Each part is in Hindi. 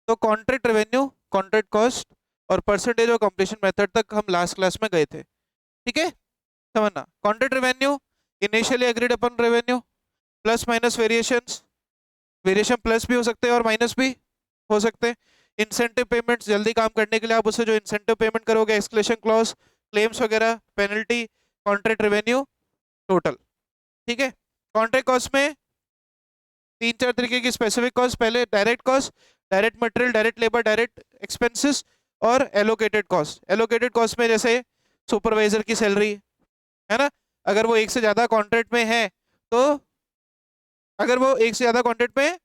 तो कॉन्ट्रैक्ट रेवेन्यू, कॉन्ट्रैक्ट कॉस्ट और परसेंटेज ऑफ कंप्लीशन मेथड तक हम लास्ट क्लास में गए थे, ठीक है। समझना, कॉन्ट्रैक्ट रेवेन्यू इनिशियली एग्रीड अपन revenue plus minus variations, variation plus भी हो सकते हैं और माइनस भी हो सकते हैं। इंसेंटिव पेमेंट्स, जल्दी काम करने के लिए आप उससे जो इंसेंटिव पेमेंट करोगे, एस्केलेशन क्लॉज, क्लेम्स वगैरह, पेनल्टी, कॉन्ट्रैक्ट रेवेन्यू टोटल, ठीक है। कॉन्ट्रैक्ट कॉस्ट में तीन चार तरीके की स्पेसिफिक कॉस्ट, पहले direct cost, direct material, direct labour, direct expenses और एलोकेटेड कॉस्ट। एलोकेटेड कॉस्ट में जैसे सुपरवाइजर की सैलरी है ना, अगर वो एक से ज्यादा कॉन्ट्रैक्ट में है तो, अगर वो एक से ज्यादा कॉन्ट्रैक्ट में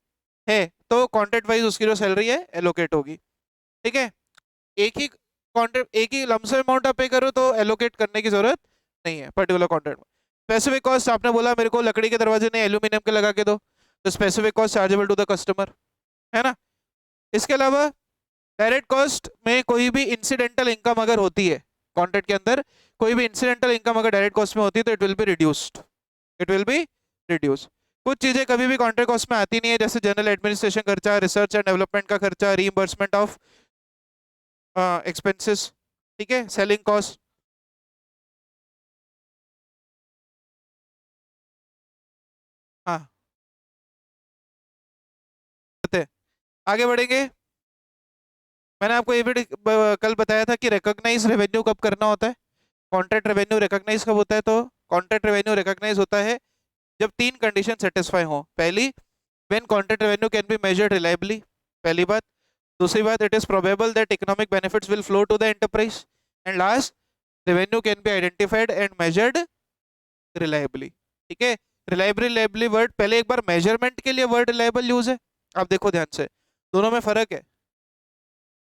है तो कॉन्ट्रैक्ट वाइज उसकी जो सैलरी है एलोकेट होगी, ठीक है। एक ही कॉन्ट्रैक्ट, एक ही लमसम अमाउंट आप पे करो तो एलोकेट करने की जरूरत नहीं है पर्टिकुलर कॉन्ट्रैक्ट में। स्पेसिफिक कॉस्ट, आपने बोला मेरे को लकड़ी के दरवाजे नहीं एल्यूमिनियम के लगा के दो, तो specific cost chargeable to the customer, है ना। इसके अलावा डायरेक्ट कॉस्ट में कोई भी इंसिडेंटल इनकम अगर होती है कॉन्ट्रैक्ट के अंदर, कोई भी इंसिडेंटल इनकम अगर डायरेक्ट कॉस्ट में होती है तो it will be reduced, it will be reduce. कुछ चीजें कभी भी कॉन्ट्रैक्ट कॉस्ट में आती नहीं है, जैसे जनरल एडमिनिस्ट्रेशन खर्चा, रिसर्च एंड डेवलपमेंट का खर्चा, रीइंबर्समेंट ऑफ एक्सपेंसेस, ठीक है, सेलिंग कॉस्ट। हाँ, आगे बढ़ेंगे। मैंने आपको ये भी कल बताया था कि रिकॉग्नाइज रेवेन्यू कब करना होता है, कॉन्ट्रैक्ट रेवेन्यू रिकॉग्नाइज कब होता है। तो कॉन्ट्रैक्ट रेवेन्यू रिकॉग्नाइज होता है जब तीन कंडीशन सेटिस्फाई हो। पहली, when contract revenue can be measured reliably, पहली बात। दूसरी बात, it is probable that economic benefits will flow to the enterprise. And last, revenue can be identified and measured reliably, ठीक है। रिलायबली वर्ड, पहले एक बार मेजरमेंट के लिए वर्ड रिलायबल यूज है, आप देखो ध्यान से, दोनों में फर्क है।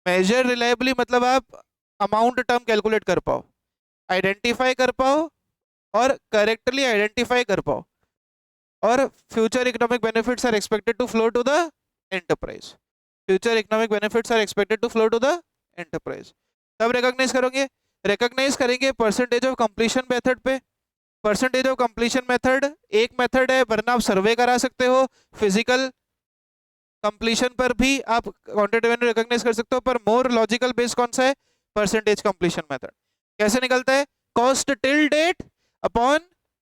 मेजर रिलायबली मतलब आप अमाउंट टर्म कैलकुलेट कर पाओ, आइडेंटिफाई कर पाओ और करेक्टली आइडेंटिफाई कर पाओ, और future economic benefits are expected to flow to the enterprise, future economic benefits are expected to flow to the enterprise. तब रिकॉग्नाइज करोगे, रिकॉग्नाइज करेंगे परसेंटेज ऑफ कंप्लीशन मेथड पे। परसेंटेज ऑफ कंप्लीशन मेथड एक मेथड है, वरना आप सर्वे करा सकते हो, फिजिकल कंप्लीशन पर भी आप कॉन्ट्रैक्ट रेवेन्यू रिकॉग्नाइज कर सकते हो, पर मोर लॉजिकल बेस कौन सा है, परसेंटेज कंप्लीशन मेथड। कैसे निकलता है, cost till date upon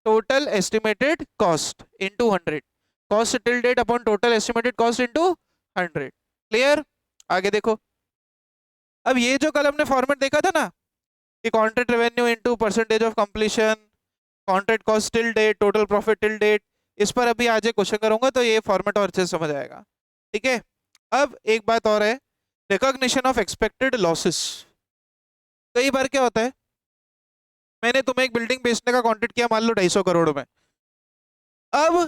total estimated cost into 100, cost till date upon total estimated cost into 100। Clear, आगे देखो। अब ये जो कल हमने फॉर्मेट देखा था ना कि contract revenue into percentage of completion, contract cost till date, total profit till date, इस पर अभी आज एक क्वेश्चन करूंगा तो ये फॉर्मेट और अच्छे से समझ आएगा, ठीक है। अब एक बात और है, रिकॉग्निशन ऑफ एक्सपेक्टेड लॉसेस। कई बार क्या होता है, मैंने तुम्हें एक बिल्डिंग बेचने का कॉन्ट्रैक्ट किया, मान लो 250 करोड़ में। अब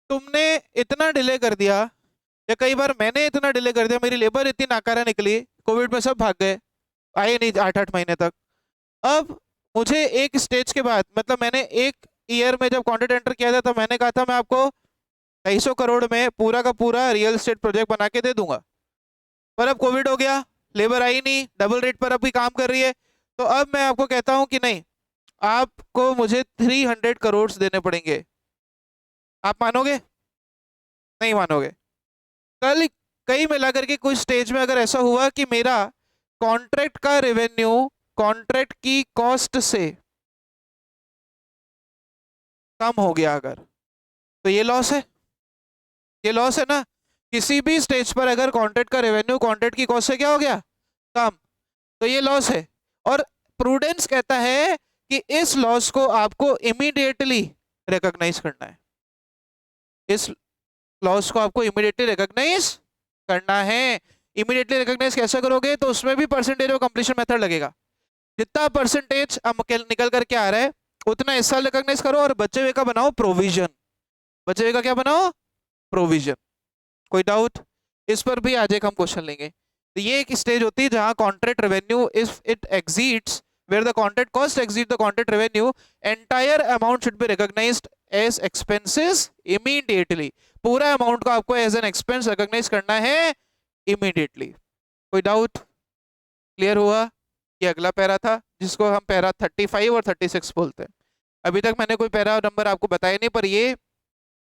तुमने इतना डिले कर दिया, या कई बार मैंने इतना डिले कर दिया, मेरी लेबर इतनी नाकारा निकली, कोविड में सब भाग गए, आए नहीं 8-8 महीने तक। अब मुझे एक स्टेज के बाद, मतलब मैंने एक ईयर में जब कॉन्ट्रैक्ट एंटर किया था, तो मैंने कहा था मैं आपको 250 करोड़ में पूरा का पूरा रियल एस्टेट प्रोजेक्ट बना के दे दूंगा। पर अब कोविड हो गया, लेबर आई नहीं, डबल रेट पर अभी काम कर रही है, तो अब मैं आपको कहता हूं कि नहीं, आपको मुझे 300 करोड़ देने पड़ेंगे। आप मानोगे? नहीं मानोगे। कल कई मिलाकर के कुछ स्टेज में अगर ऐसा हुआ कि मेरा कॉन्ट्रैक्ट का रेवेन्यू कॉन्ट्रैक्ट की कॉस्ट से कम हो गया अगर, तो ये लॉस है, ये लॉस है ना। किसी भी स्टेज पर अगर कॉन्ट्रैक्ट का रेवेन्यू कॉन्ट्रैक्ट की कॉस्ट से क्या हो गया, कम, तो ये लॉस है। और प्रूडेंस कहता है कि इस लॉस को आपको इमीडिएटली रिकॉग्नाइज करना है, इस लॉस को आपको इमीडिएटली रिकॉग्नाइज करना है। इमीडिएटली रिकॉग्नाइज कैसे करोगे, तो उसमें भी परसेंटेज ऑफ कंप्लीशन मेथड लगेगा। जितना परसेंटेज अब निकल करके आ रहा है उतना इस साल रिकॉग्नाइज करो, और बचे हुए का बनाओ प्रोविजन, बचे हुए का क्या बनाओ, प्रोविजन। कोई डाउट, इस पर भी आज एक हम क्वेश्चन लेंगे। तो ये एक स्टेज होती है जहां contract revenue if it exceeds, where the contract cost exceeds the contract revenue, entire amount should be recognized as expenses immediately। पूरा अमाउंट को आपको एज एन एक्सपेंस रिकॉग्नाइज करना है इमीडिएटली। कोई डाउट, क्लियर हुआ? ये अगला पैरा था जिसको हम पैरा 35 और 36 बोलते हैं। अभी तक मैंने कोई पैरा नंबर आपको बताया नहीं, पर ये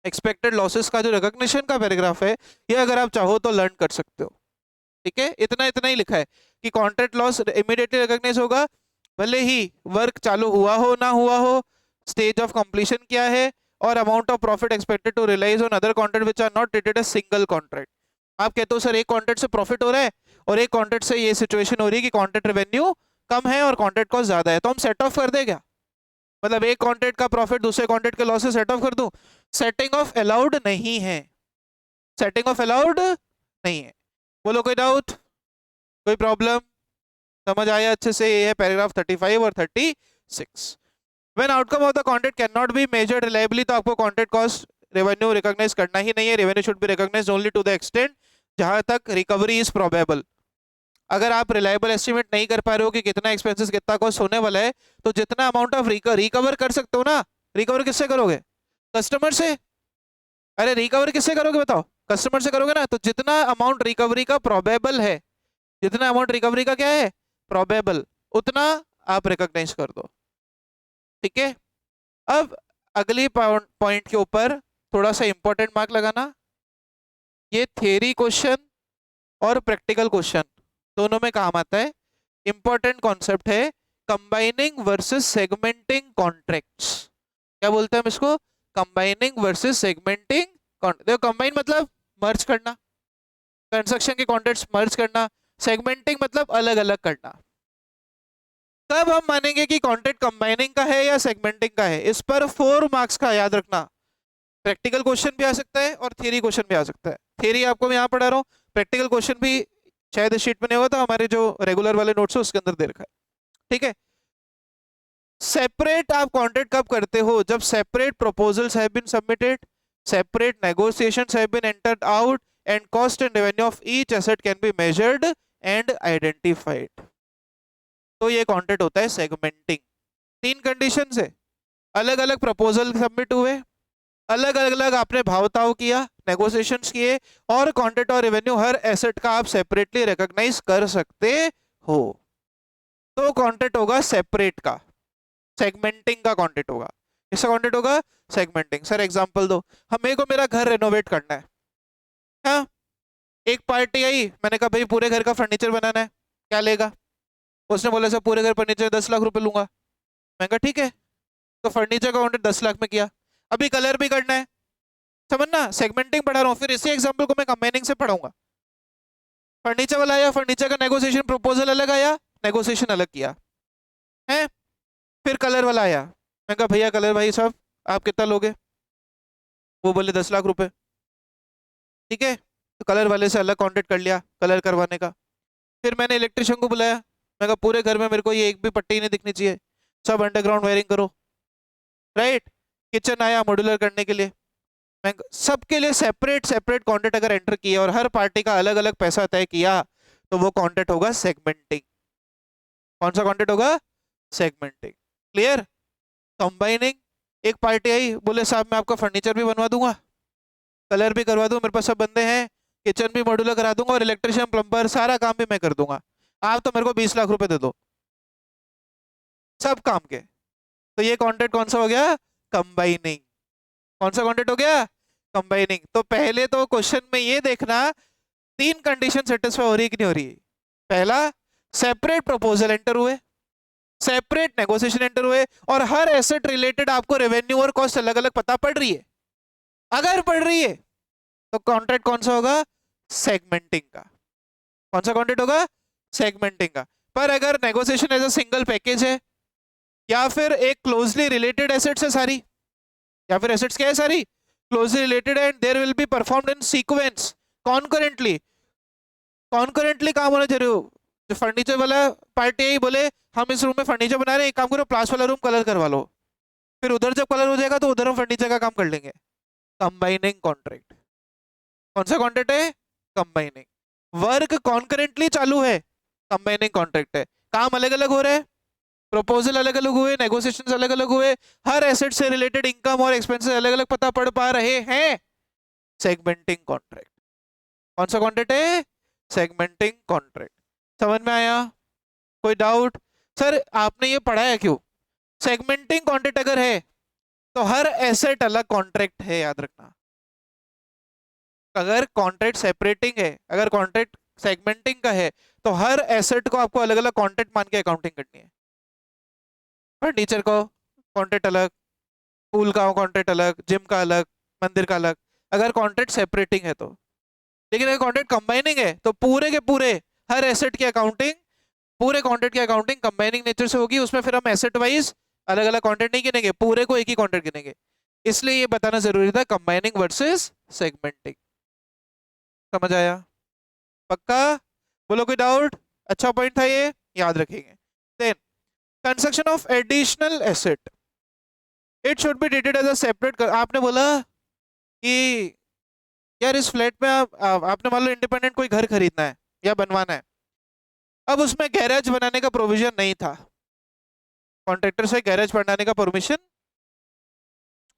एक्सपेक्टेड लॉसेस का जो रिकॉग्निशन का पैराग्राफ है, ये अगर आप चाहो तो लर्न कर सकते हो। ठीक है, इतना इतना ही लिखा है कि कॉन्ट्रैक्ट लॉस इमीडिएटली रिकॉग्नाइज होगा, भले ही वर्क चालू हुआ हो ना हुआ हो, स्टेज ऑफ कंप्लीशन क्या है, और amount of profit expected to realise on other contract which are not treated as single contract. आप कहते हो सर एक कॉन्ट्रैक्ट से प्रॉफिट हो रहा है और एक कॉन्ट्रैक्ट से ये सिचुएशन हो रही है कि कॉन्ट्रैक्ट रेवेन्यू कम है और कॉन्ट्रैक्ट कॉस्ट ज्यादा है, तो हम सेट ऑफ कर दे क्या? मतलब एक कॉन्ट्रैक्ट का प्रॉफिट दूसरे कॉन्ट्रैक्ट के लॉस से सेट ऑफ कर दूं? सेटिंग ऑफ अलाउड नहीं है, सेटिंग ऑफ अलाउड नहीं है। बोलो कोई डाउट, कोई प्रॉब्लम? समझ आया अच्छे से? ये है पैराग्राफ 35 और 36। When outcome of the contract can not be measured reliably, तो आपको कॉन्ट्रैक्ट कॉस्ट रेवेन्यू रिकॉग्नाइज करना ही नहीं है। Revenue should be recognised only to the extent जहां तक रिकवरी इज प्रोबेबल। अगर आप रिलायबल एस्टिमेट नहीं कर पा रहे हो कि कितना एक्सपेंसेस कितना कॉस्ट होने वाला है, तो जितना अमाउंट ऑफ रिकवर कर सकते हो ना, रिकवर किससे करोगे? कस्टमर से। अरे रिकवर किससे करोगे बताओ? कस्टमर से करोगे ना। तो जितना अमाउंट रिकवरी का प्रोबेबल है, जितना अमाउंट रिकवरी का क्या है, प्रोबेबल, उतना आप रिकॉग्नाइज कर दो। ठीक है, अब अगली पॉइंट के ऊपर थोड़ा सा इंपॉर्टेंट मार्क लगाना। ये थ्योरी क्वेश्चन और प्रैक्टिकल क्वेश्चन दोनों में काम आता है। इंपॉर्टेंट कॉन्सेप्ट है कंबाइनिंग वर्सेस सेगमेंटिंग कॉन्ट्रैक्ट्स। क्या बोलते हैं हम इसको? Combining versus segmenting. देखो कंबाइन मतलब मर्ज करना, कंस्ट्रक्शन के कॉन्ट्रैक्ट्स मर्ज करना। सेगमेंटिंग मतलब अलग अलग करना। कब हम मानेंगे कि कॉन्ट्रैक्ट कंबाइनिंग का है या सेगमेंटिंग का है? इस पर 4 मार्क्स का याद रखना। प्रैक्टिकल क्वेश्चन भी आ सकता है और थियरी क्वेश्चन भी आ सकता है। थियरी आपको मैं यहाँ पढ़ा रहा हूँ, प्रैक्टिकल क्वेश्चन भी शायद इस शीट में नहीं होगा, तो हमारे जो रेगुलर वाले नोट्स है उसके अंदर दे रखा है। ठीक है, सेपरेट आप कॉन्ट्रैक्ट कब करते हो? जब separate proposals have been submitted, separate negotiations have been entered out, and cost and revenue of each asset can be measured and identified. तो ये कॉन्ट्रैक्ट होता है सेगमेंटिंग। 3 कंडीशन है, अलग अलग प्रपोजल सबमिट हुए, अलग अलग आपने भावताव किया, नेगोशिएशंस किए, और कॉन्ट्रैक्ट और रेवेन्यू हर एसेट का आप सेपरेटली रिकॉग्नाइज कर सकते हो, तो कॉन्ट्रैक्ट होगा सेपरेट का। सेगमेंटिंग का कॉन्ट्रैक्ट होगा। किसका कॉन्ट्रैक्ट होगा? सेगमेंटिंग। सर एग्जांपल दो। हमें को मेरा घर रेनोवेट करना है, हाँ, एक पार्टी आई, मैंने कहा भाई पूरे घर का फर्नीचर बनाना है, क्या लेगा? उसने बोला सर पूरे घर फर्नीचर 10 लाख रुपए लूंगा। मैं कहा ठीक है, तो फर्नीचर का कॉन्ट्रैक्ट 10 लाख में किया। अभी कलर भी करना है, समझना, सेगमेंटिंग पढ़ा रहा हूँ, फिर इसी एग्जांपल को मैं कंबाइनिंग से पढ़ाऊंगा। फर्नीचर वाला आया, फर्नीचर का नेगोशिएशन प्रपोजल अलग आया, नेगोशिएशन अलग किया है। फिर कलर वाला आया, मैं कहा भैया कलर भाई साहब आप कितना लोगे? वो बोले 10 लाख रुपए। ठीक है, तो कलर वाले से अलग कॉन्ट्रैक्ट कर लिया कलर करवाने का। फिर मैंने इलेक्ट्रिशियन को बुलाया, मैं कहा पूरे घर में मेरे को ये एक भी पट्टी नहीं दिखनी चाहिए, सब अंडरग्राउंड वायरिंग करो। राइट, किचन आया मॉड्यूलर करने के लिए, मैं सबके लिए सेपरेट सेपरेट कॉन्ट्रैक्ट अगर एंटर किया और हर पार्टी का अलग अलग पैसा तय किया, तो वो कॉन्ट्रैक्ट होगा सेगमेंटिंग। कौन सा कॉन्ट्रैक्ट होगा? सेगमेंटिंग। क्लियर? कंबाइनिंग, एक पार्टी आई, बोले साहब मैं आपका फर्नीचर भी बनवा दूंगा, कलर भी करवा दूंगा, मेरे पास सब बंदे हैं, किचन भी मॉड्यूलर करा दूंगा, और इलेक्ट्रिशियन प्लम्बर सारा काम भी मैं कर दूंगा, आप तो मेरे को 20 लाख रुपए दे दो सब काम के। तो ये कॉन्ट्रैक्ट कौन सा हो गया? कंबाइनिंग। कौन सा कॉन्ट्रैक्ट हो गया? कंबाइनिंग। तो पहले तो क्वेश्चन में ये देखना 3 कंडीशन सेटिस्फाई हो रही है कि नहीं हो रही है। पहला, सेपरेट प्रपोजल एंटर हुए, सेपरेट नेगोशिएशन एंटर हुए, और हर एसेट रिलेटेड आपको रेवेन्यू और कॉस्ट अलग अलग पता पड़ रही है। अगर पड़ रही है तो कॉन्ट्रैक्ट कौन सा होगा? सेगमेंटिंग का। कौन सा कॉन्ट्रैक्ट होगा? सेगमेंटिंग का। पर अगर negotiation as a single package है, या फिर एक क्लोजली रिलेटेड एसेट्स है सारी, या फिर एसेट्स क्या है सारी? Closely related, and there will be performed in sequence, concurrently. Concurrently काम होना जरूरी हो। जो फर्नीचर वाला पार्टी यही बोले हम इस रूम में फर्नीचर बना रहे हैं, एक काम करो प्लास वाला रूम कलर करवा लो, फिर उधर जब कलर हो जाएगा तो उधर हम फर्नीचर का काम कर लेंगे। Combining contract. कौन सा कॉन्ट्रैक्ट है? कंबाइनिंग। वर्क कॉन्करेंटली चालू है, कंबाइनिंग कॉन्ट्रैक्ट है। काम अलग अलग हो रहे हैं, प्रपोजल अलग अलग हुए, नेगोशिएशंस अलग अलग हुए, हर एसेट से रिलेटेड इनकम और एक्सपेंसेस अलग अलग पता पड़ पा रहे हैं, सेगमेंटिंग कॉन्ट्रैक्ट। कौन सा कॉन्ट्रैक्ट है? Segmenting contract. समझ में आया? कोई डाउट? सर आपने ये पढ़ा है क्यों? सेगमेंटिंग कॉन्ट्रैक्ट अगर है तो हर एसेट अलग कॉन्ट्रैक्ट है, याद रखना। अगर कॉन्ट्रैक्ट सेपरेटिंग है, अगर कॉन्ट्रैक्ट सेगमेंटिंग का है तो हर एसेट को आपको अलग अलग कॉन्ट्रैक्ट मान के अकाउंटिंग करनी है। फर्नीचर को कॉन्ट्रैक्ट अलग, पूल का कॉन्ट्रैक्ट अलग, जिम का अलग, मंदिर का अलग, अगर कॉन्ट्रैक्ट सेपरेटिंग है तो। लेकिन अगर कॉन्ट्रैक्ट कंबाइनिंग है तो पूरे के पूरे हर एसेट की अकाउंटिंग, पूरे कॉन्ट्रैक्ट की अकाउंटिंग कंबाइनिंग नेचर से होगी। उसमें फिर हम एसेट वाइज अलग अलग कॉन्ट्रैक्ट नहीं गिनेंगे, पूरे को एक ही कॉन्ट्रैक्ट गिनेंगे। इसलिए ये बताना जरूरी था, कंबाइनिंग वर्सेस सेगमेंटिंग। समझ आया? पक्का? बोलो कोई डाउट? अच्छा पॉइंट था ये, याद रखेंगे। Then construction of additional asset, it should be treated as a separate. आपने बोला कि यार इस फ्लैट में आपने मान लो इंडिपेंडेंट कोई घर खरीदना है या बनवाना है, अब उसमें गैरेज बनाने का प्रोविजन नहीं था, कॉन्ट्रैक्टर से गैरेज बनाने का परमिशन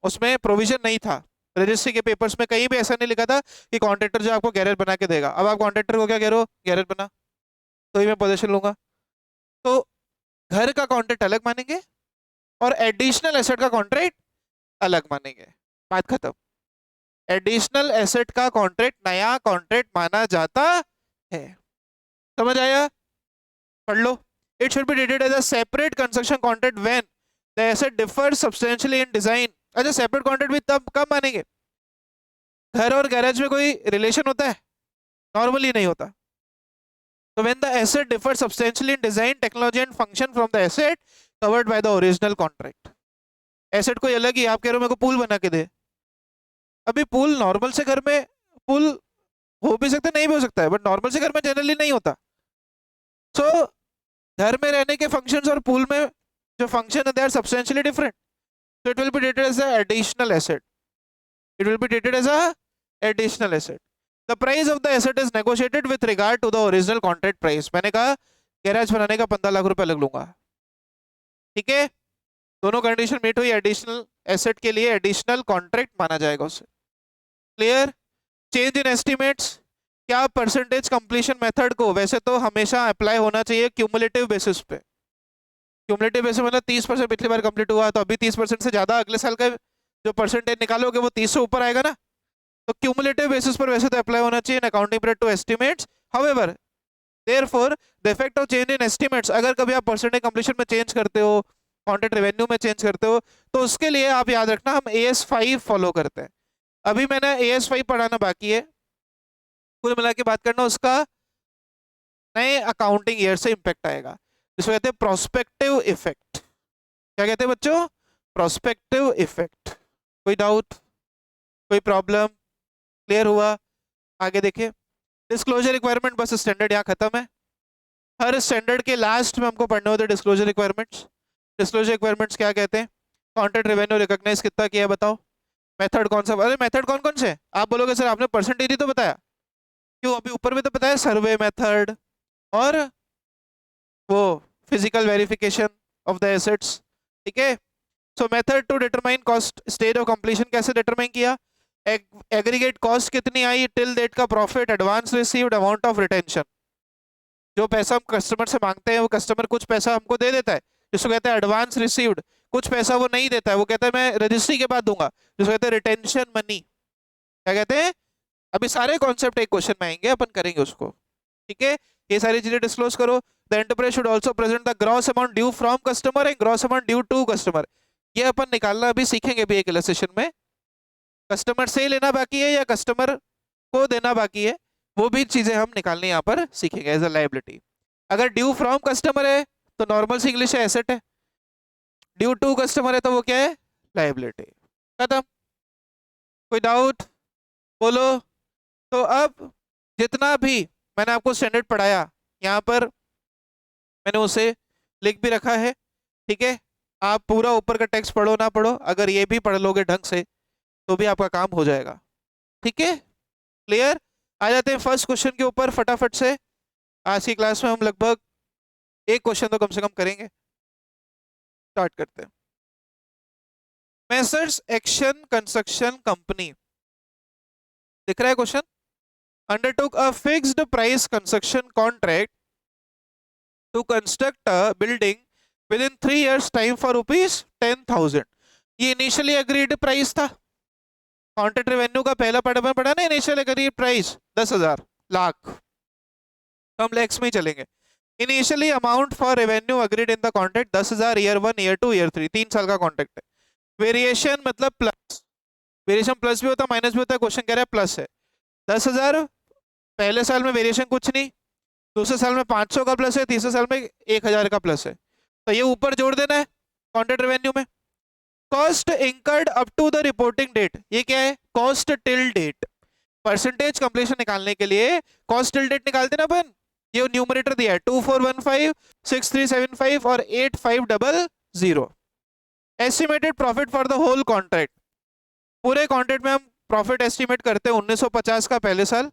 उसमें प्रोविजन नहीं था, रजिस्ट्री के पेपर्स में कहीं भी ऐसा नहीं लिखा था कि कॉन्ट्रैक्टर जो आपको गैरेज बना के देगा। अब आप कॉन्ट्रैक्टर को क्या कह रहे हो, गैरेज बना, तो ही मैं पोजीशन लूंगा। तो घर का कॉन्ट्रैक्ट अलग मानेंगे और एडिशनल एसेट का कॉन्ट्रैक्ट अलग मानेंगे, बात खत्म। एडिशनल एसेट का कॉन्ट्रैक्ट नया कॉन्ट्रैक्ट माना जाता है। समझ आया? पढ़ लो। It should be treated as a separate construction contract when the asset differ substantially in design. अच्छा, सेपरेट कॉन्ट्रैक्ट भी तब कब मानेंगे, घर और गैरेज में कोई रिलेशन होता है? नॉर्मली नहीं होता। तो when the asset differ substantially in design, technology and function from the asset covered by the original contract. Asset कोई अलग ही, आप कह रहे हो मेरे को पूल बना के दे, अभी पूल नॉर्मल से घर में पूल हो भी सकता है, नहीं भी हो सकता है, बट नॉर्मल से घर में जनरली नहीं होता। सो घर में रहने के फंक्शंस और पूल में जो फंक्शन है they are substantially different, so it will be treated as an additional asset. It will be treated as a additional asset. The price of the asset is negotiated with regard to the original contract price. मैंने कहा गैराज बनाने का 15 लाख रुपए अलग लूंगा, ठीक है? दोनों कंडीशन मीट हुई, एडिशनल एसेट के लिए एडिशनल कॉन्ट्रैक्ट माना जाएगा उसे। क्लियर? चेंज इन एस्टिमेट्स, क्या परसेंटेज कंप्लीशन मेथड को वैसे तो हमेशा अप्लाई होना चाहिए क्यूमुलेटिव बेसिस पे। क्यूमुलेटिव बेसिस मतलब 30% पिछली बार कंप्लीट हुआ तो अभी 30% से ज्यादा अगले साल का जो परसेंटेज निकालोगे वो 30 से ऊपर आएगा ना, तो क्यूमुलेटिव बेसिस पर वैसे तो अप्लाई होना चाहिए in accounting period to estimates. However therefore the effect of change in estimates, अगर कभी आप परसेंटेज कंप्लीशन में चेंज करते हो, कॉन्ट्रैक्ट रेवेन्यू में चेंज करते हो, तो उसके लिए आप याद रखना हम AS5 फॉलो करते हैं। अभी मैंने AS5 पढ़ाना बाकी है, कुल मिला के बात करना, उसका नए अकाउंटिंग ईयर से इम्पैक्ट आएगा, जिसको कहते हैं प्रोस्पेक्टिव इफेक्ट। क्या कहते हैं बच्चों? Prospective effect. कोई डाउट, कोई प्रॉब्लम? क्लियर हुआ? आगे देखिए, डिस्क्लोजर रिक्वायरमेंट बस स्टैंडर्ड यहाँ खत्म है। हर स्टैंडर्ड के लास्ट में हमको पढ़ने होते हैं डिस्क्लोजर रिक्वायरमेंट्स। डिस्क्लोजर रिक्वायरमेंट्स क्या कहते हैं? कॉन्ट्रैक्ट रेवेन्यू रिकॉग्नाइज कितना किया बताओ, मेथड कौन सा, अरे मेथड कौन कौन से? आप बोलोगे सर आपने परसेंटेज ही तो बताया, क्यों अभी ऊपर में तो बताया सर्वे मेथड और वो physical verification of the assets, ठीक है? So method to determine cost, stage of completion कैसे डिटरमाइन किया, एग्रीगेट कॉस्ट कितनी आई टिल डेट का प्रॉफिट, advance received, amount of retention. जो पैसा हम कस्टमर से मांगते हैं वो कस्टमर कुछ पैसा हमको दे देता है, जिसको कहते हैं एडवांस रिसीव्ड। कुछ पैसा वो नहीं देता है, वो कहता है मैं रजिस्ट्री के बाद दूंगा, जिसको कहते हैं रिटेंशन मनी। क्या कहते हैं? अभी सारे कॉन्सेप्ट एक क्वेश्चन में आएंगे, अपन करेंगे उसको, ठीक है? ये सारी चीजें डिस्क्लोज करो। The enterprise should also present the gross amount due from customer and gross amount due to customer. ये अपन निकालना अभी सीखेंगे भी एक इलस्ट्रेशन में। कस्टमर से लेना बाकी है या कस्टमर को देना बाकी है, वो भी चीजें हम निकालने यहाँ पर सीखेंगे एज अ लायबिलिटी। अगर ड्यू फ्रॉम कस्टमर है तो नॉर्मल सी इंग्लिश है एसेट है, ड्यू टू कस्टमर है तो वो क्या है? लायबिलिटी। खत्म। कोई डाउट? बोलो। तो अब जितना भी मैंने आपको स्टैंडर्ड पढ़ाया यहाँ पर मैंने उसे लिख भी रखा है, ठीक है? आप पूरा ऊपर का टेक्स्ट पढ़ो ना पढ़ो, अगर ये भी पढ़ लोगे ढंग से तो भी आपका काम हो जाएगा, ठीक है? क्लियर? आ जाते हैं फर्स्ट क्वेश्चन के ऊपर फटाफट से। आज की क्लास में हम लगभग एक क्वेश्चन तो कम से कम करेंगे। स्टार्ट करते हैं। मेसर्स एक्शन कंस्ट्रक्शन कंपनी, दिख रहा है question? Undertook a fixed price construction contract to construct a building with in 3 years time for ₹10,000। ये इनिशियली अग्रीड प्राइस था। कॉन्ट्रैक्ट रेवेन्यू का पहला पार्ट में पढ़ा ना, इनिशियल अग्रीड प्राइस 10,000 लाख। हम लैक्स में ही चलेंगे। Initially amount for revenue agreed in the contract 10,000 year 1 year 2 year 3, 3 साल का कॉन्ट्रैक्ट है। वेरिएशन मतलब प्लस, वेरिएशन प्लस भी होता है माइनस भी होता है, क्वेश्चन कह रहा है प्लस है। 10,000 पहले साल में वेरिएशन कुछ नहीं, दूसरे साल में 500 का प्लस है, तीसरे साल में 1,000 का प्लस है, तो ये ऊपर जोड़ देना है कॉन्ट्रैक्ट रेवेन्यू में। Cost incurred up to the reporting date, ये क्या है, cost till date. Percentage completion निकालने के लिए कॉस्ट टिल डेट निकालते ना अपन, ये न्यूमरेटर दिया है 2415, 6375 और 8500। Estimated profit for the whole contract, पूरे कॉन्ट्रैक्ट में हम प्रॉफिट एस्टिमेट करते हैं 1950 का पहले साल,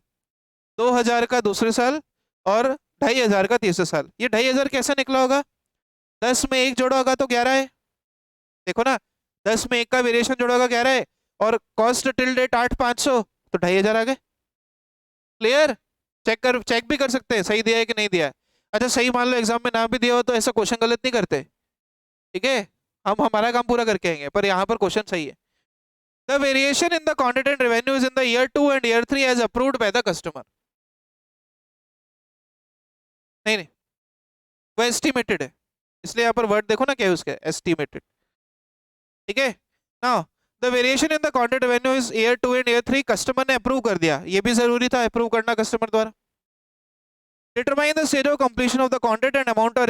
2000 का दूसरे साल और 2500 का तीसरे साल। ये 2500 कैसे निकला होगा, 10 में 1 जोड़ा होगा तो 11 है, देखो ना 10 में 1 का वेरिएशन जोड़ा होगा 11 है, और कॉस्ट टिल डेट 8500 तो 2500 आ गए। क्लियर, चेक भी कर सकते हैं सही दिया है कि नहीं दिया है। अच्छा सही मान लो एग्जाम में ना भी दिया हो तो ऐसा क्वेश्चन गलत नहीं करते, ठीक है, हम हमारा काम पूरा करके आएंगे, पर यहाँ पर क्वेश्चन सही है। The variation in the contract and revenue is in the year 2 and year 3 as approved by the customer. नहीं, वो एस्टिमेटेड है, इसलिए यहाँ पर वर्ड देखो ना क्या है उसका, एस्टिमेटेड, ठीक है। Now the variation in the contract revenue is year 2 and year 3, customer ने अप्रूव कर दिया, ये भी जरूरी था अप्रूव करना कस्टमर द्वारा। Determine the stage of completion of the contract and amount of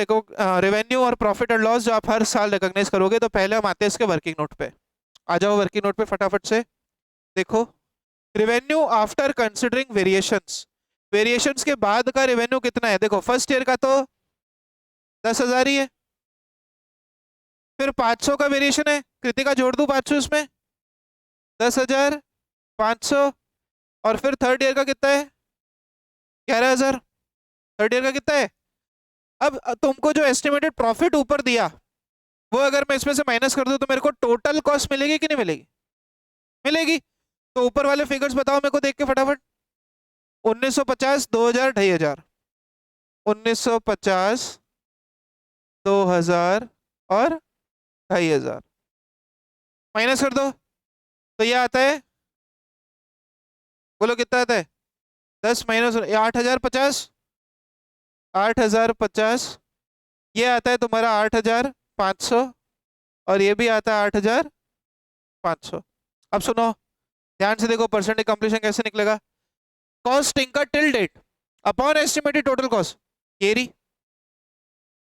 revenue और प्रॉफिट एंड लॉस जो आप हर साल रिकॉग्नाइज करोगे। तो पहले हम आते हैं इसके वर्किंग नोट पे, आ जाओ वर्किंग नोट पे फटाफट से। देखो revenue after considering variations, variations के बाद का रेवेन्यू कितना है, देखो फर्स्ट ईयर का तो 10,000 ही है, फिर 500 का वेरिएशन है, कृतिका जोड़ दूं 500 इसमें, 10,500, और फिर थर्ड ईयर का कितना है 11,000, थर्ड ईयर का कितना है। अब तुमको जो एस्टिमेटेड प्रॉफिट ऊपर दिया वो अगर मैं इसमें से माइनस कर दूं तो मेरे को टोटल कॉस्ट मिलेगी कि नहीं मिलेगी, मिलेगी। तो ऊपर वाले फिगर्स बताओ मेरे को देख के फटाफट, 1950, 2000, 2500, 1950, 2000 और 2500 माइनस कर दो तो ये आता है, बोलो कितना आता है, 10 माइनस 8,050, 8,050, ये आता है तुम्हारा 8,500 और ये भी आता है 8,500। अब सुनो ध्यान से देखो परसेंटेज कंप्लीशन कैसे निकलेगा। Cost incurred till date upon estimated total cost, ये रही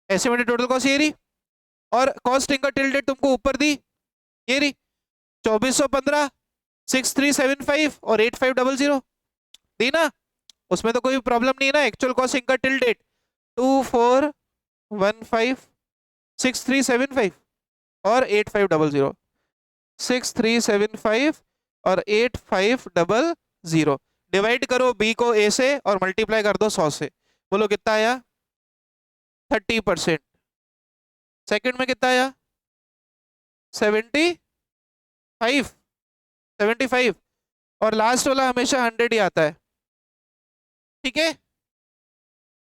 एस्टिमेटेड टोटल कॉस्ट, ये रही, और कॉस्ट इंकर्ड टिल डेट तुमको ऊपर दी, ये रही 2415, 6375 और 8500 दी ना, उसमें तो कोई प्रॉब्लम नहीं है ना। Actual cost incurred till date 2415, 6375 और 8500, 6375 और 8500, डिवाइड करो बी को ए से और मल्टीप्लाई कर दो 100 से, बोलो कितना आया 30%। सेकंड में कितना आया 75, और लास्ट वाला हमेशा 100 ही आता है, ठीक है।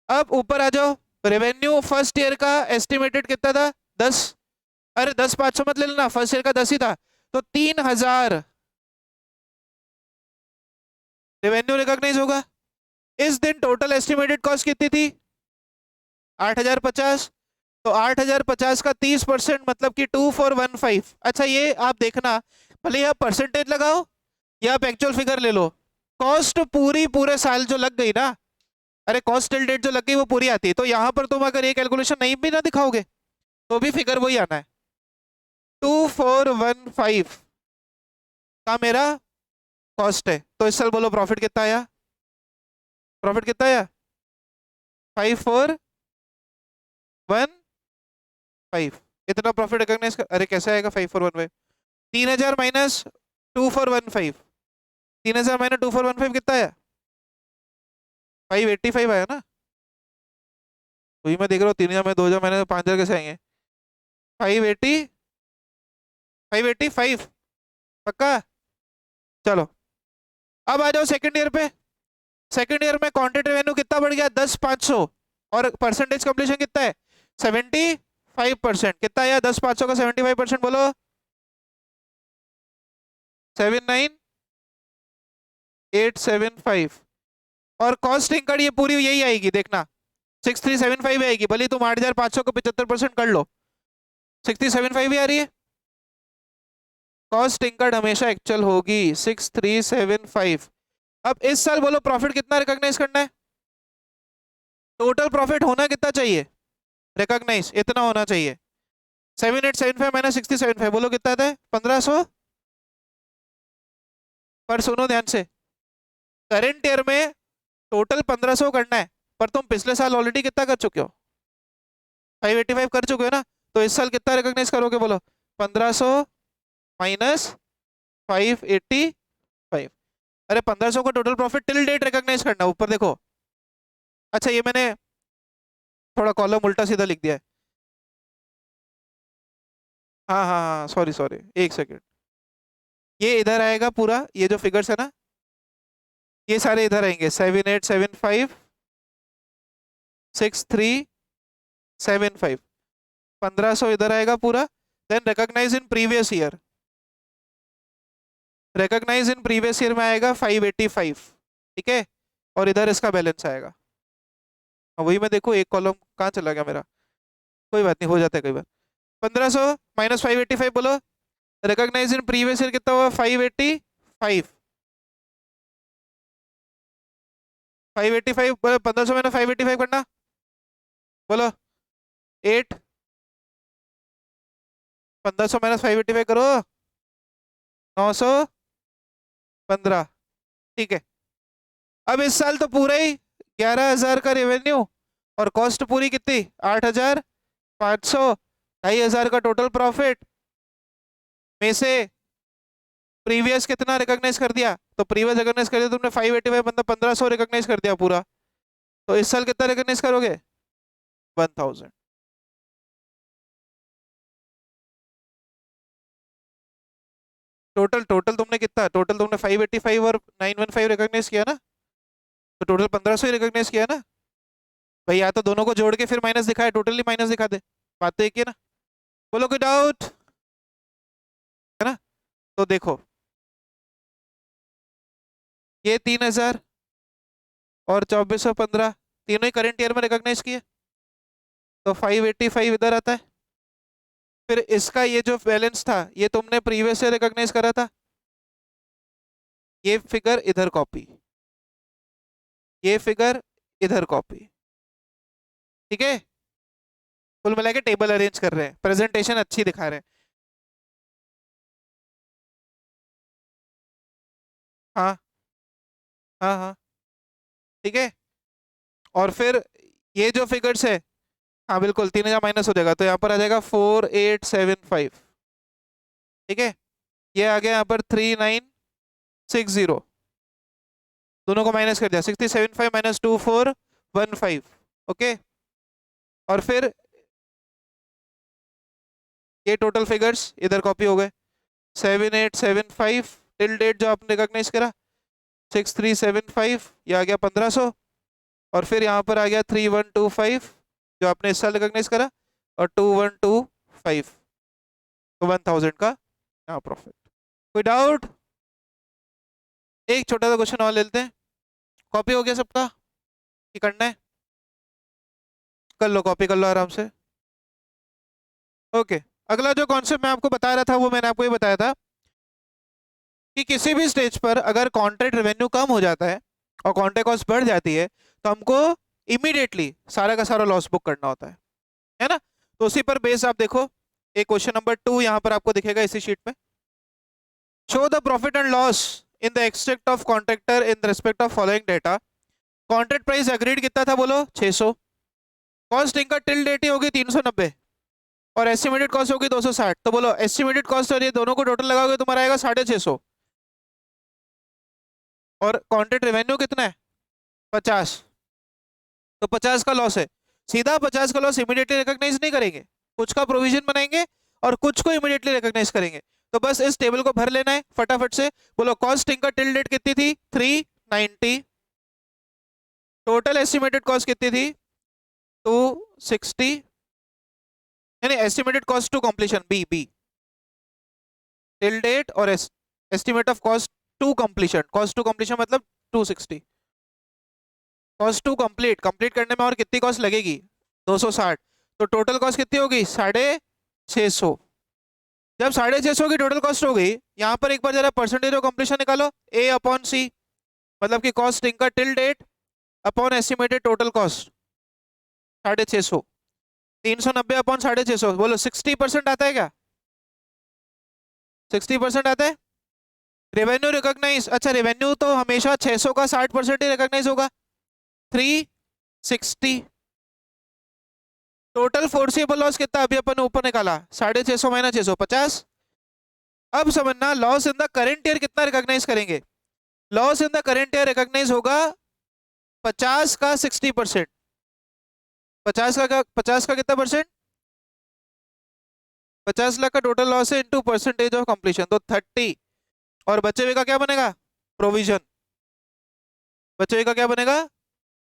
अब ऊपर आ जाओ, रेवेन्यू फर्स्ट ईयर का एस्टिमेटेड कितना था 10, अरे 10,500 मत ले लेना, फर्स्ट ईयर का 10 ही था, तो 3,000 रेवेन्यू रिकॉग्नाइज होगा। इस दिन टोटल एस्टिमेटेड कॉस्ट कितनी थी 8,050, तो 8,050 का 30% मतलब कि 2415। अच्छा ये आप देखना, भले आप परसेंटेज लगाओ या आप एक्चुअल फिगर ले लो, कॉस्ट पूरे साल जो लग गई ना, अरे कॉस्ट टिल डेट जो लग गई वो पूरी आती है, तो यहाँ पर तुम अगर ये कैलकुलेशन नहीं भी ना दिखाओगे तो भी फिगर वही आना है। 2415 का मेरा कॉस्ट है, तो इस साल बोलो प्रॉफिट कितना आया, प्रॉफिट कितना आया 5415, इतना प्रॉफिट रिकॉग्नाइज कर, अरे कैसे आएगा 5415, 3,000 माइनस 2415, 3,000 माइनस 2415 कितना आया 585 आया ना, वही मैं देख रहा हूँ 3,000 में 2,000 माइनस 5,000 कैसे आएंगे 585 पक्का। चलो अब आ जाओ सेकंड ईयर पे, सेकंड ईयर में कॉन्ट्रैक्ट रेवेन्यू कितना बढ़ गया 10,500 और परसेंटेज कंप्लीशन कितना है 75%, कितना आया 10,500 का 75% बोलो 79875, और कॉस्ट इंकर्ड ये पूरी यही आएगी, देखना 6375 आएगी, भले तुम 8500 को 75% कर लो, 6375 ही आ रही है। कॉस्ट इंकर्ड हमेशा एक्चुअल होगी 6375। अब इस साल बोलो प्रॉफिट कितना रिकॉग्नाइज करना है, टोटल प्रॉफिट होना कितना चाहिए, रिकॉग्नाइज इतना होना चाहिए। 7875 माइनस 6075 बोलो कितना आता है, 1500। पर सुनो ध्यान से, करंट ईयर में टोटल 1500 करना है, पर तुम पिछले साल ऑलरेडी कितना कर चुके हो, 585 कर चुके हो ना, तो इस साल कितना रिकॉग्नाइज करोगे बोलो, 1500 माइनस 585। अरे 1500 का total profit till date recognise करना, ऊपर देखो। अच्छा ये मैंने थोड़ा कॉलम उल्टा सीधा लिख दिया है। हाँ हाँ हाँ, सॉरी सॉरी, एक सेकेंड। ये इधर आएगा पूरा, ये जो फिगर्स है ना, ये सारे इधर आएंगे, 7875 6375, 1500 इधर आएगा पूरा। Then recognise in previous year, recognise in previous year में आएगा 585, ठीक है, और इधर इसका बैलेंस आएगा। वही मैं देखो एक कॉलम कहाँ चला गया मेरा, कोई बात नहीं, हो जाता है कई बार। 1500 माइनस 585 बोलो, रिकॉग्नाइज इन प्रीवियस ईयर कितना हुआ, 585। 585 बोलो, 1500 माइनस 585 करना, बोलो 8। 1500 माइनस 585 करो, 915, ठीक है। अब इस साल तो पूरा ही 11,000 का रेवेन्यू, और कॉस्ट पूरी कितनी 8,500, 2,500 का टोटल प्रॉफिट में से प्रीवियस कितना रिकॉग्नाइज कर दिया, तो प्रीवियस रिकॉग्नाइज कर दिया तुमने 585, मतलब 1500 रिकॉग्नाइज कर दिया पूरा। तो इस साल कितना रिकॉग्नाइज करोगे, 1000। टोटल टोटल तुमने कितना, टोटल तुमने 585 और 915 रिकॉग्नाइज किया ना, तो टोटल 1500 ही रिकॉग्नाइज किया ना भाई। या तो दोनों को जोड़ के फिर माइनस दिखाए, टोटली माइनस दिखा दे, बात तो एक ही है ना। बोलो कोई डाउट है ना। तो देखो ये 3000 और 2415 तीनों ही करंट ईयर में रिकॉग्नाइज किए, तो 585 इधर आता है। फिर इसका ये जो बैलेंस था ये तुमने प्रीवियस से रिकॉग्नाइज करा था, ये फिगर इधर कॉपी, ये फिगर इधर कॉपी, ठीक है। कुल मिला के टेबल अरेंज कर रहे हैं, प्रेजेंटेशन अच्छी दिखा रहे हैं। हाँ हाँ हाँ, ठीक है। और फिर ये जो फिगर्स है, हाँ बिल्कुल 3000 माइनस हो जाएगा, तो यहाँ पर आ जाएगा 4875, ठीक है। ये आ गया यहाँ पर 3960, दोनों को माइनस कर दिया, 6075 माइनस 2415, ओके। और फिर ये टोटल फिगर्स इधर कॉपी हो गए, 7875 टिल डेट जो आपने रिकॉग्नाइज करा, 6375 ये आ गया 1500, और फिर यहाँ पर आ गया 3125 जो आपने इस साल रिकॉग्नाइज करा, और 2125, तो 1000 का यहाँ प्रॉफिट। कोई डाउट, एक छोटा सा क्वेश्चन और ले लेते हैं। कॉपी हो गया सबका, ये करना है, कर लो कॉपी कर लो आराम से, ओके। अगला जो कॉन्सेप्ट मैं आपको बता रहा था वो मैंने आपको ये बताया था कि किसी भी स्टेज पर अगर कॉन्ट्रैक्ट रेवेन्यू कम हो जाता है और कॉन्ट्रैक्ट कॉस्ट बढ़ जाती है, तो हमको इमीडिएटली सारा का सारा लॉस बुक करना होता है ना। तो उसी पर बेस आप देखो, एक क्वेश्चन नंबर 2 यहाँ पर आपको दिखेगा इसी शीट में। Show the profit and loss in the extract of contractor in respect of following data. Contract price agreed कितना था बोलो 600, कॉस्ट इनका टिल डेट ही होगी 390, और एस्टिमेटेड कॉस्ट होगी 260। तो बोलो एस्टिमेटेड कॉस्ट और ये दोनों को टोटल लगाओगे तुम्हारा आएगा 650, और कॉन्ट्रैक्ट रेवेन्यू कितना है 50, तो 50 का लॉस है। सीधा 50 का लॉस इमीडिएटली रिकॉग्नाइज नहीं करेंगे, कुछ का प्रोविजन बनाएंगे और कुछ को इमीडिएटली रिकॉग्नाइज करेंगे। तो बस इस टेबल को भर लेना है फटाफट से। बोलो कॉस्ट इनका टिल डेट कितनी थी 390, टोटल एस्टिमेटेड कॉस्ट कितनी थी 260, यानी estimated cost to completion be till date, और estimate of cost to completion, cost to completion मतलब 260, कॉस्ट टू कंप्लीट, कंप्लीट करने में और कितनी कॉस्ट लगेगी? 260। तो टोटल कॉस्ट कितनी होगी? 650। जब 650 की टोटल कॉस्ट हो गई, यहाँ पर एक बार जरा परसेंटेज ऑफ कंप्लीशन निकालो, ए अपॉन सी, मतलब कि cost incurred till date upon estimated total cost 650। 390 अपॉन 650, बोलो 60% आता है क्या? 60% आता है। रेवेन्यू रिकॉग्नाइज, अच्छा रेवेन्यू तो हमेशा 600 का 60% ही रिकॉग्नाइज होगा, 360। टोटल फोर्सिएबल लॉस कितना अभी अपन ऊपर निकाला? 650 माइनस 600, 50। अब समझना loss in the current year कितना रिकॉग्नाइज करेंगे। Loss in the current year recognise होगा 50 का 60%। 50 का कितना परसेंट? 50 लाख का टोटल लॉस है इंटू परसेंटेज ऑफ कंप्लीशन, तो 30। और बचे हुए का क्या बनेगा? प्रोविजन। बचे हुए का क्या बनेगा?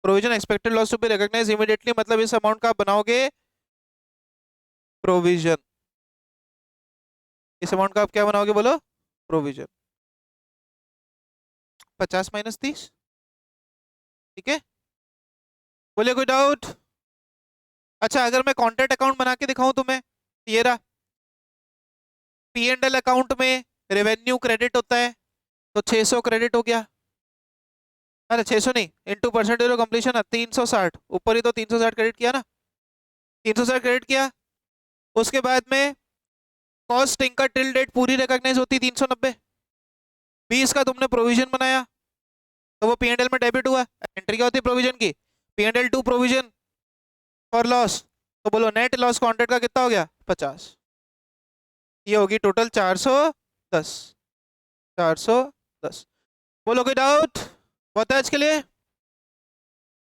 Provision. Expected loss to be recognise immediately, मतलब इस अमाउंट का आप बनाओगे प्रोविजन। इस अमाउंट का आप क्या बनाओगे, बोलो? प्रोविजन। 50 माइनस 30, ठीक है। बोले कोई डाउट? अच्छा अगर मैं कॉन्ट्रैक्ट अकाउंट बना के दिखाऊं तुम्हें, ये रहा, पी एंड एल अकाउंट में रेवेन्यू क्रेडिट होता है, तो 600 क्रेडिट हो गया। अरे 600 नहीं, इंटू परसेंटेज ऑफ कंप्लीशन है 360, ऊपर ही तो 360 क्रेडिट किया ना, 360 क्रेडिट किया। उसके बाद में कॉस्ट इनका टिल डेट पूरी रिकॉग्नाइज होती 390। 20 का तुमने प्रोविजन बनाया, तो वो पी एंड एल में डेबिट हुआ। एंट्री क्या होती है प्रोविजन की? P and L two provision for loss, तो बोलो नेट लॉस कॉन्ट्रैक्ट का कितना हो गया? 50। ये होगी टोटल 410। 410। बोलो कोई डाउट? बहुत है आज के लिए।